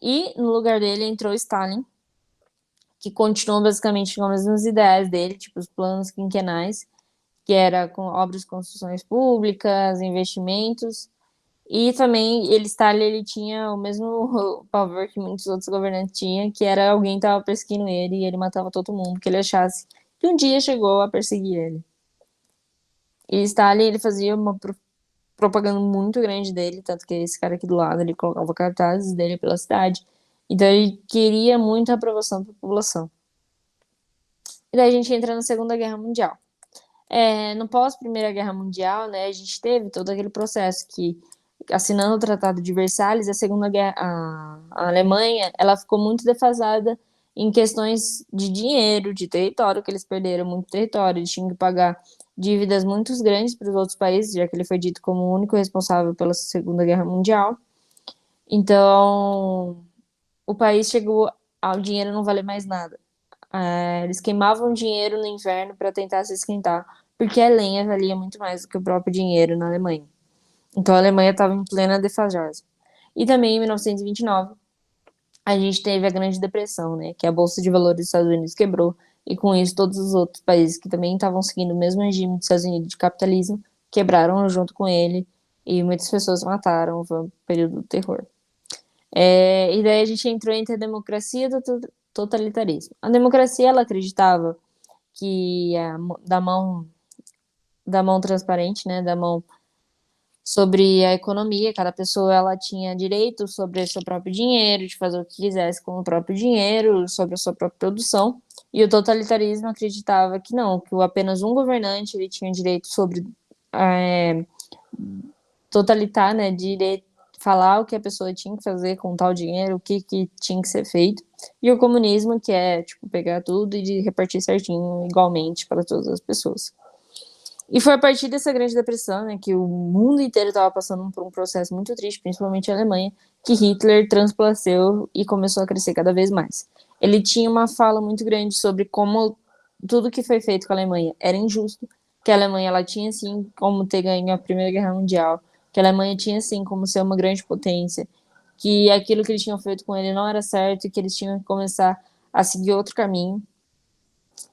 E no lugar dele entrou Stalin, que continuou basicamente com as mesmas ideias dele, tipo os planos quinquenais, que era com obras de construções públicas, investimentos, e também Stalin, ele tinha o mesmo pavor que muitos outros governantes tinham, que era alguém estava perseguindo ele e ele matava todo mundo que ele achasse que um dia chegou a perseguir ele. E Stalin, ele fazia uma propaganda muito grande dele, tanto que esse cara aqui do lado, ele colocava cartazes dele pela cidade. Então ele queria muito a aprovação da população. E daí a gente entra na Segunda Guerra Mundial. No pós-Primeira Guerra Mundial, né, a gente teve todo aquele processo que, assinando o Tratado de Versalhes, a Segunda Guerra, a Alemanha, ela ficou muito defasada em questões de dinheiro, de território, que eles perderam muito território, eles tinham que pagar dívidas muito grandes para os outros países, já que ele foi dito como o único responsável pela Segunda Guerra Mundial. Então, o país chegou ao dinheiro não valer mais nada. Eles queimavam dinheiro no inverno para tentar se esquentar, porque a lenha valia muito mais do que o próprio dinheiro na Alemanha. Então a Alemanha estava em plena defasagem. E também em 1929 a gente teve a Grande Depressão, né, que a Bolsa de Valores dos Estados Unidos quebrou, e com isso todos os outros países que também estavam seguindo o mesmo regime dos Estados Unidos de capitalismo quebraram junto com ele, e muitas pessoas mataram, foi um período do terror. E daí a gente entrou entre a democracia e o totalitarismo. A democracia, ela acreditava que da mão transparente, né, da mão sobre a economia, cada pessoa ela tinha direito sobre o seu próprio dinheiro, de fazer o que quisesse com o próprio dinheiro, sobre a sua própria produção. E o totalitarismo acreditava que não, que apenas um governante ele tinha direito sobre totalitar, né, direito falar o que a pessoa tinha que fazer com tal dinheiro, o que tinha que ser feito. E o comunismo, que é, tipo, pegar tudo e de repartir certinho, igualmente, para todas as pessoas. E foi a partir dessa Grande Depressão, né, que o mundo inteiro estava passando por um processo muito triste, principalmente a Alemanha, que Hitler transpareceu e começou a crescer cada vez mais. Ele tinha uma fala muito grande sobre como tudo que foi feito com a Alemanha era injusto, que a Alemanha ela tinha sim como ter ganho a Primeira Guerra Mundial, que a Alemanha tinha sim como ser uma grande potência, que aquilo que eles tinham feito com ele não era certo e que eles tinham que começar a seguir outro caminho.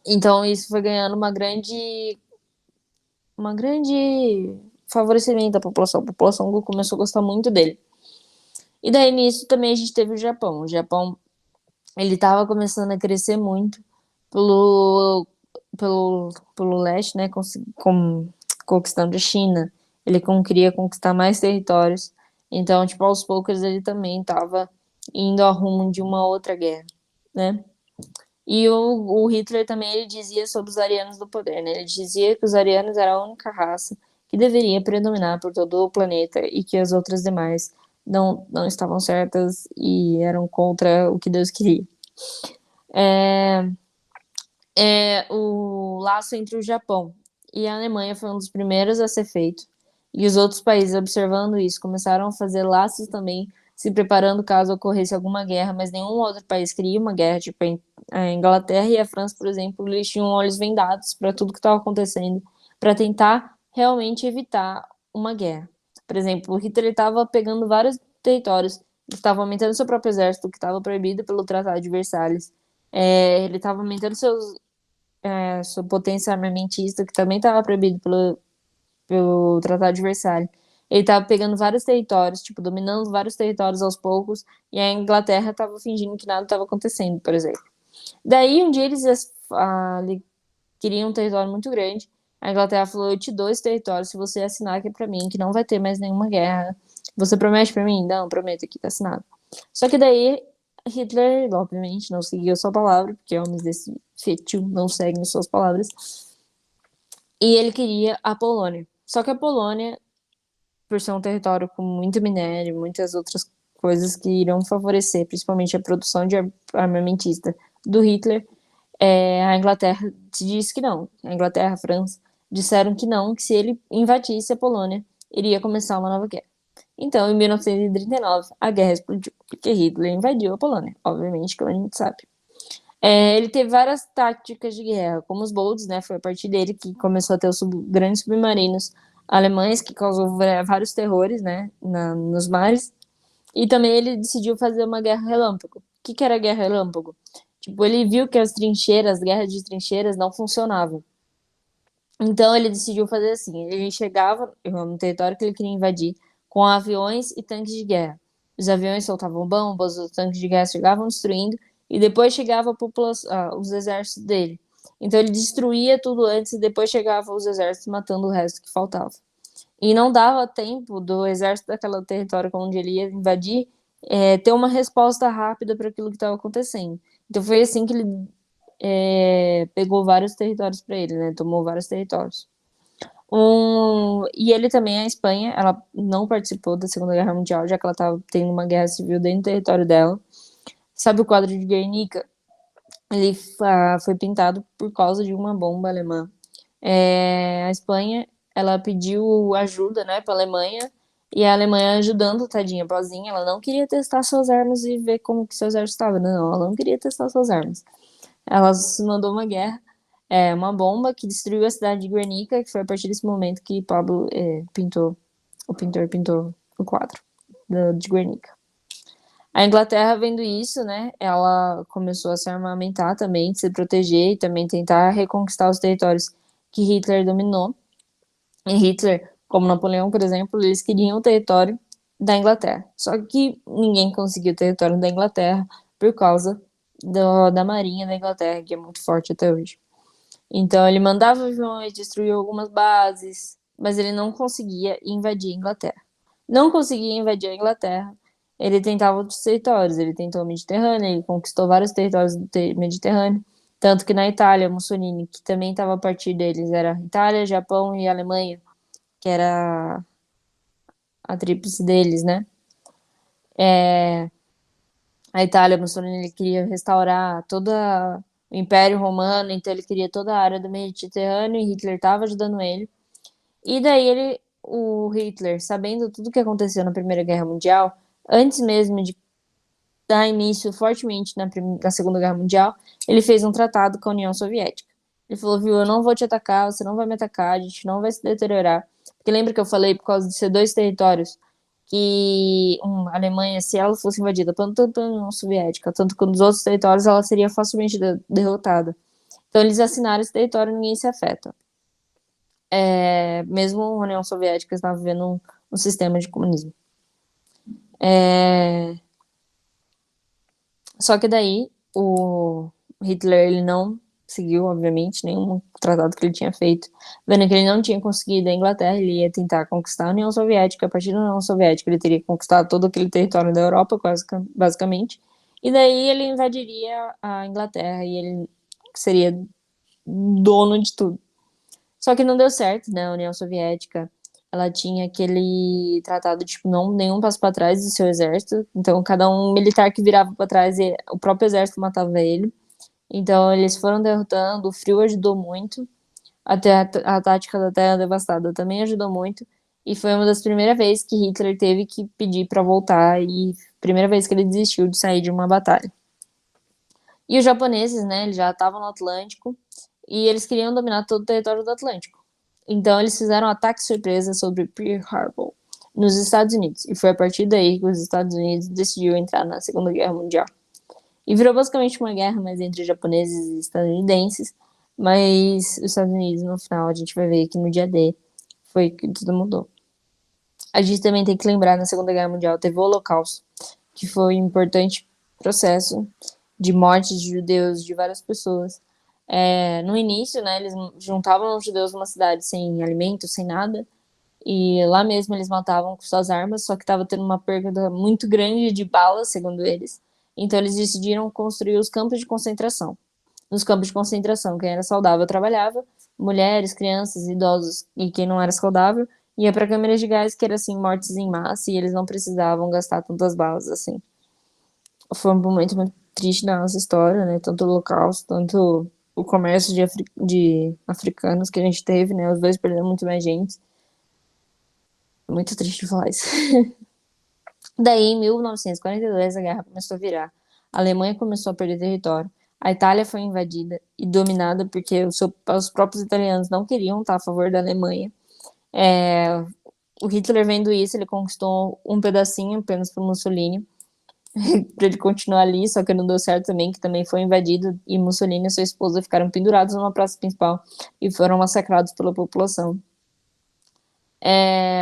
Então isso foi ganhando uma grande favorecimento da população. A população começou a gostar muito dele. E daí nisso também a gente teve o Japão. O Japão ele estava começando a crescer muito pelo leste, né, conquistando a China. Ele queria conquistar mais territórios. Então, tipo, aos poucos ele também estava indo ao rumo de uma outra guerra, né? E o Hitler também ele dizia sobre os arianos do poder, né? Ele dizia que os arianos eram a única raça que deveria predominar por todo o planeta e que as outras demais não estavam certas e eram contra o que Deus queria. O laço entre o Japão e a Alemanha foi um dos primeiros a ser feito. E os outros países, observando isso, começaram a fazer laços também, se preparando caso ocorresse alguma guerra, mas nenhum outro país queria uma guerra. Tipo, a Inglaterra e a França, por exemplo, eles tinham olhos vendados para tudo que estava acontecendo, para tentar realmente evitar uma guerra. Por exemplo, o Hitler estava pegando vários territórios, estava aumentando seu próprio exército, que estava proibido pelo Tratado de Versalhes. Ele estava aumentando sua potência armamentista, que também estava proibido pelo Tratado de Versalhes. Ele estava pegando vários territórios, tipo, dominando vários territórios aos poucos, e a Inglaterra estava fingindo que nada estava acontecendo, por exemplo. Daí, um dia eles queriam um território muito grande. A Inglaterra falou: eu te dou esse território se você assinar aqui pra mim, que não vai ter mais nenhuma guerra. Você promete pra mim? Não, prometo, aqui tá assinado. Só que daí Hitler, obviamente, não seguiu sua palavra, porque homens desse feitio não seguem suas palavras. E ele queria a Polônia. Só que a Polônia, por ser um território com muito minério, muitas outras coisas que irão favorecer, principalmente a produção de armamentista do Hitler, a Inglaterra disse que não. A Inglaterra, a França, disseram que não, que se ele invadisse a Polônia, iria começar uma nova guerra. Então, em 1939, a guerra explodiu, porque Hitler invadiu a Polônia, obviamente, como a gente sabe. Ele teve várias táticas de guerra, como os Bolds, né? Foi a partir dele que começou a ter os grandes submarinos alemães, que causou vários terrores, né? Nos mares. E também ele decidiu fazer uma guerra relâmpago. O que era a guerra relâmpago? Tipo, ele viu que as guerras de trincheiras não funcionavam. Então ele decidiu fazer assim, ele chegava no território que ele queria invadir com aviões e tanques de guerra. Os aviões soltavam bombas, os tanques de guerra chegavam destruindo e depois chegava os exércitos dele. Então ele destruía tudo antes e depois chegavam os exércitos matando o resto que faltava. E não dava tempo do exército daquele território onde ele ia invadir ter uma resposta rápida para aquilo que estava acontecendo. Então foi assim que ele pegou vários territórios para ele, né? Tomou vários territórios. E ele também, a Espanha, ela não participou da Segunda Guerra Mundial, já que ela estava tendo uma guerra civil dentro do território dela. Sabe o quadro de Guernica? Ele foi pintado por causa de uma bomba alemã A Espanha, ela pediu ajuda, né, para a Alemanha, e a Alemanha ajudando, tadinha, boazinha, ela não queria testar suas armas e ver como que seus exércitos estavam. Não, ela não queria testar suas armas. Ela mandou uma guerra, uma bomba que destruiu a cidade de Guernica, que foi a partir desse momento que Pablo o pintor pintou o quadro de Guernica. A Inglaterra, vendo isso, né, ela começou a se armamentar também, se proteger e também tentar reconquistar os territórios que Hitler dominou. E Hitler, como Napoleão, por exemplo, eles queriam o território da Inglaterra. Só que ninguém conseguiu o território da Inglaterra por causa da Marinha da Inglaterra, que é muito forte até hoje. Então ele mandava aviões, destruiu algumas bases, mas ele não conseguia invadir a Inglaterra. Não conseguia invadir a Inglaterra. Ele tentava outros territórios, ele tentou o Mediterrâneo, ele conquistou vários territórios do Mediterrâneo. Tanto que na Itália, Mussolini, que também estava a partir deles, era Itália, Japão e Alemanha, que era a tríplice deles, né? A Itália, Mussolini, ele queria restaurar todo o Império Romano, então ele queria toda a área do Mediterrâneo e Hitler estava ajudando ele. E daí o Hitler, sabendo tudo o que aconteceu na Primeira Guerra Mundial, antes mesmo de dar início fortemente na Segunda Guerra Mundial, ele fez um tratado com a União Soviética. Ele falou, viu, eu não vou te atacar, você não vai me atacar, a gente não vai se deteriorar. Porque lembra que eu falei, por causa de ser dois territórios, que a Alemanha, se ela fosse invadida tanto pela União Soviética, tanto quanto os outros territórios, ela seria facilmente derrotada. Então eles assinaram esse território e ninguém se afeta. Mesmo a União Soviética estava vivendo um sistema de comunismo. Só que daí o Hitler ele não seguiu, obviamente, nenhum tratado que ele tinha feito. Vendo que ele não tinha conseguido a Inglaterra, ele ia tentar conquistar a União Soviética. A partir da União Soviética, ele teria conquistado todo aquele território da Europa, quase, basicamente. E daí ele invadiria a Inglaterra e ele seria dono de tudo. Só que não deu certo, né? A União Soviética, ela tinha aquele tratado, tipo, não, nenhum passo para trás do seu exército. Então, cada um militar que virava para trás, o próprio exército matava ele. Então, eles foram derrotando, o frio ajudou muito. Até a tática da Terra Devastada também ajudou muito. E foi uma das primeiras vezes que Hitler teve que pedir para voltar e primeira vez que ele desistiu de sair de uma batalha. E os japoneses, né, eles já estavam no Atlântico e eles queriam dominar todo o território do Atlântico. Então eles fizeram um ataque surpresa sobre Pearl Harbor, nos Estados Unidos. E foi a partir daí que os Estados Unidos decidiu entrar na Segunda Guerra Mundial. E virou basicamente uma guerra mais entre japoneses e estadunidenses, mas os Estados Unidos, no final, a gente vai ver que no dia D foi que tudo mudou. A gente também tem que lembrar, na Segunda Guerra Mundial teve o Holocausto, que foi um importante processo de morte de judeus, de várias pessoas. No início, né, eles juntavam os judeus numa cidade sem alimento, sem nada, e lá mesmo eles matavam com suas armas, só que estava tendo uma perda muito grande de balas, segundo eles. Então eles decidiram construir os campos de concentração. Nos campos de concentração, quem era saudável trabalhava, mulheres, crianças, idosos e quem não era saudável ia para câmeras de gás, que era assim, mortes em massa, e eles não precisavam gastar tantas balas assim. Foi um momento muito triste da nossa história, né? Tanto o Holocausto, tanto o comércio de africanos que a gente teve, né? Os dois perderam muito mais gente. Muito triste de falar isso. Daí, em 1942, a guerra começou a virar. A Alemanha começou a perder território. A Itália foi invadida e dominada porque os próprios italianos não queriam estar a favor da Alemanha. O Hitler, vendo isso, ele conquistou um pedacinho apenas para Mussolini, para ele continuar ali, só que não deu certo também, que também foi invadido, e Mussolini e sua esposa ficaram pendurados numa praça principal e foram massacrados pela população.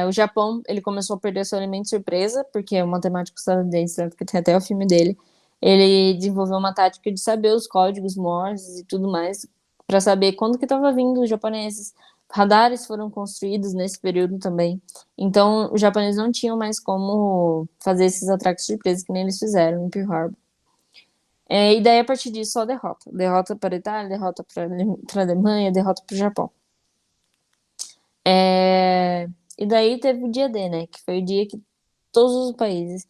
O Japão, ele começou a perder seu elemento de surpresa, porque o matemático estadunidense, tanto que tem até o filme dele, ele desenvolveu uma tática de saber os códigos Morse e tudo mais, para saber quando que estava vindo os japoneses. Radares foram construídos nesse período também. Então, os japoneses não tinham mais como fazer esses ataques surpresas que nem eles fizeram em Pearl Harbor. E daí, a partir disso, só derrota. Derrota para a Itália, derrota para a Alemanha, derrota para o Japão. E daí teve o dia D, né? Que foi o dia que todos os países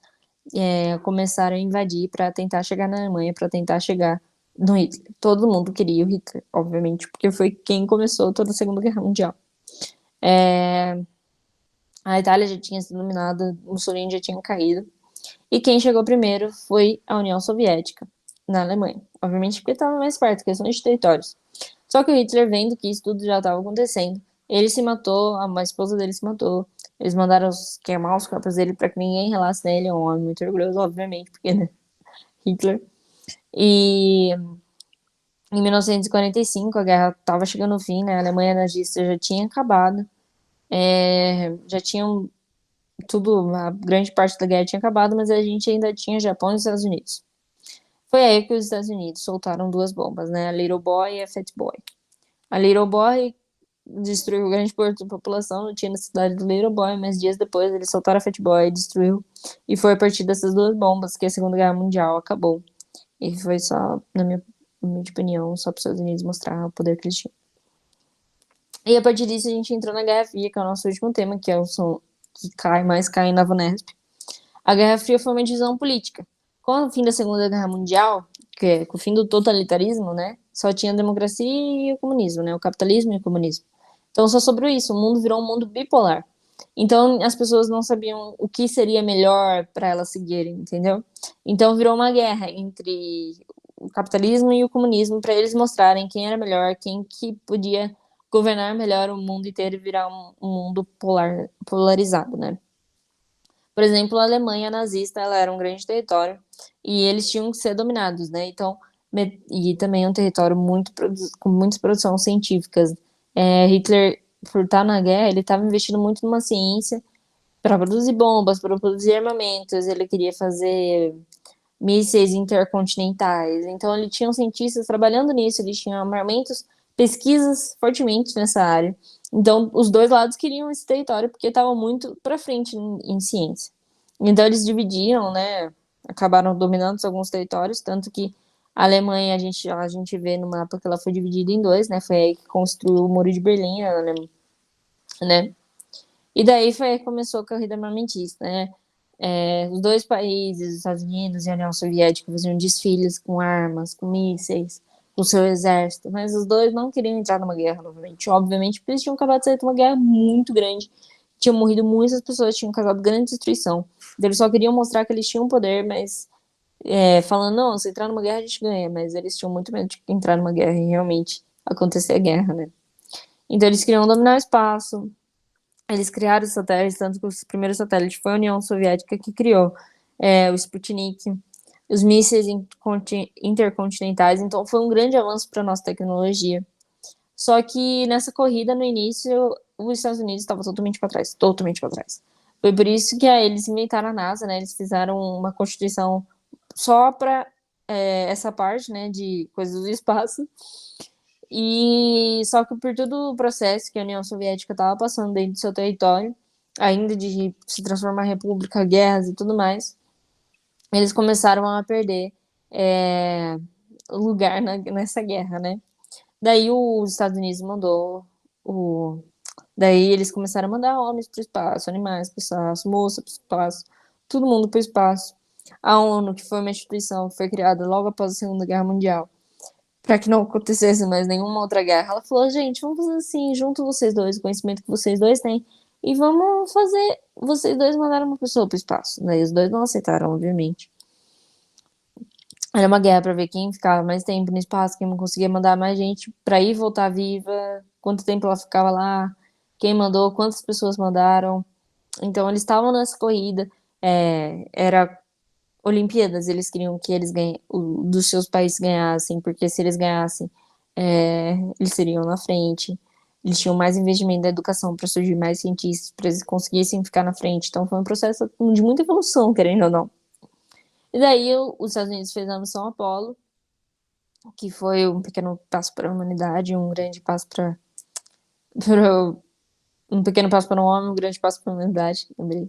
começaram a invadir para tentar chegar na Alemanha, para tentar chegar no Hitler. Todo mundo queria o Hitler, obviamente, porque foi quem começou toda a Segunda Guerra Mundial. A Itália já tinha sido dominada, Mussolini já tinha caído. E quem chegou primeiro foi a União Soviética, na Alemanha. Obviamente porque estava mais perto, questão de territórios. Só que o Hitler, vendo que isso tudo já estava acontecendo, ele se matou, a esposa dele se matou. Eles mandaram queimar os corpos dele para que ninguém relasse nele. É um homem muito orgulhoso, obviamente, porque, né? Hitler. E em 1945, a guerra estava chegando ao fim, né? A Alemanha nazista já tinha acabado. Já tinham tudo, a grande parte da guerra tinha acabado, mas a gente ainda tinha Japão e Estados Unidos. Foi aí que os Estados Unidos soltaram duas bombas, né? A Little Boy e a Fat Boy. A Little Boy destruiu grande parte da população, não tinha necessidade do Little Boy, mas dias depois eles soltaram a Fat Boy e destruiu. E foi a partir dessas duas bombas que a Segunda Guerra Mundial acabou. E foi só, na minha opinião, só para os Estados Unidos mostrar o poder que eles tinham. E a partir disso a gente entrou na Guerra Fria, que é o nosso último tema, que é o som que mais cai na VUNESP. A Guerra Fria foi uma divisão política. Com o fim da Segunda Guerra Mundial, que é com o fim do totalitarismo, né, só tinha a democracia e o comunismo, né, o capitalismo e o comunismo. Então só sobrou isso, o mundo virou um mundo bipolar. Então as pessoas não sabiam o que seria melhor para elas seguirem, entendeu? Então virou uma guerra entre o capitalismo e o comunismo para eles mostrarem quem era melhor, quem que podia governar melhor o mundo inteiro e virar um mundo polarizado, né? Por exemplo, a Alemanha nazista, ela era um grande território e eles tinham que ser dominados, né? Então, e também um território com muitas produções científicas. Hitler, por estar na guerra, ele estava investindo muito numa ciência para produzir bombas, para produzir armamentos, ele queria fazer mísseis intercontinentais. Então, ele tinha cientistas trabalhando nisso, eles tinham armamentos, pesquisas fortemente nessa área. Então, os dois lados queriam esse território porque estavam muito para frente em ciência. Então, eles dividiram, né? Acabaram dominando alguns territórios, tanto que a Alemanha, a gente vê no mapa que ela foi dividida em dois, né? Foi aí que construiu o Muro de Berlim, né? E daí foi aí que começou a corrida armamentista, né? Os dois países, os Estados Unidos e a União Soviética, faziam desfiles com armas, com mísseis, com seu exército, mas os dois não queriam entrar numa guerra novamente, obviamente, porque eles tinham acabado de sair de uma guerra muito grande, tinham morrido muitas pessoas, tinham causado grande destruição. Então, eles só queriam mostrar que eles tinham poder, mas falando, não, se entrar numa guerra a gente ganha, mas eles tinham muito medo de entrar numa guerra e realmente acontecer a guerra, né? Então, eles queriam dominar o espaço, eles criaram os satélites, tanto que o primeiro satélite foi a União Soviética que criou o Sputnik, os mísseis intercontinentais, então foi um grande avanço para a nossa tecnologia. Só que nessa corrida, no início, os Estados Unidos estavam totalmente para trás, totalmente para trás. Foi por isso que eles inventaram a NASA, né? Eles fizeram uma constituição só para essa parte, né, de coisas do espaço. E só que por todo o processo que a União Soviética estava passando dentro do seu território, ainda de se transformar em república, guerras e tudo mais, eles começaram a perder lugar nessa guerra, né? Daí os Estados Unidos mandou o daí eles começaram a mandar homens para o espaço, animais para o espaço, moças para o espaço, todo mundo para o espaço. A ONU, que foi uma instituição que foi criada logo após a Segunda Guerra Mundial, para que não acontecesse mais nenhuma outra guerra, ela falou: gente, vamos fazer assim, junto vocês dois, o conhecimento que vocês dois têm, e vamos fazer. Vocês dois mandaram uma pessoa para o espaço. Daí os dois não aceitaram, obviamente. Era uma guerra para ver quem ficava mais tempo no espaço, quem não conseguia mandar mais gente para ir voltar viva, quanto tempo ela ficava lá, quem mandou, quantas pessoas mandaram. Então eles estavam nessa corrida, era Olimpíadas, eles queriam que eles dos seus países ganhassem, porque se eles ganhassem, eles seriam na frente. Eles tinham mais investimento da educação para surgir mais cientistas, para eles conseguissem ficar na frente. Então foi um processo de muita evolução, querendo ou não. E daí os Estados Unidos fez a missão Apollo, que foi um pequeno passo para a humanidade, um grande passo para um pequeno passo para o homem, um grande passo para a humanidade, lembrei.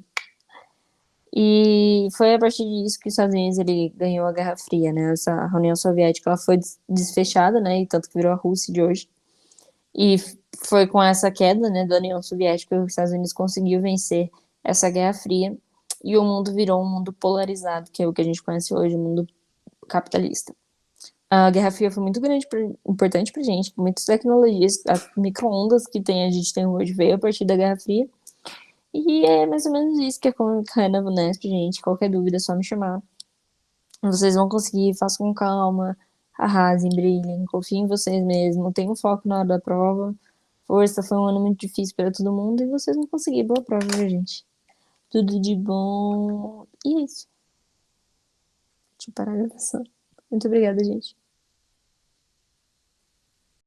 E foi a partir disso que os Estados Unidos ele ganhou a Guerra Fria, né? Essa União Soviética ela foi desfechada, né? E tanto que virou a Rússia de hoje. E foi com essa queda, né, da União Soviética que os Estados Unidos conseguiu vencer essa Guerra Fria e o mundo virou um mundo polarizado, que é o que a gente conhece hoje, o mundo capitalista. A Guerra Fria foi muito importante pra gente, muitas tecnologias, as micro-ondas que a gente tem hoje veio a partir da Guerra Fria. E é mais ou menos isso que a Econômica Ana Vunesp, gente. Qualquer dúvida é só me chamar. Vocês vão conseguir, façam com calma, arrasem, brilhem, confiem em vocês mesmos, tenham foco na hora da prova. Força, foi um ano muito difícil para todo mundo e vocês vão conseguir. Boa prova, viu, gente? Tudo de bom. E é isso. Deixa eu parar a gravação. Muito obrigada, gente.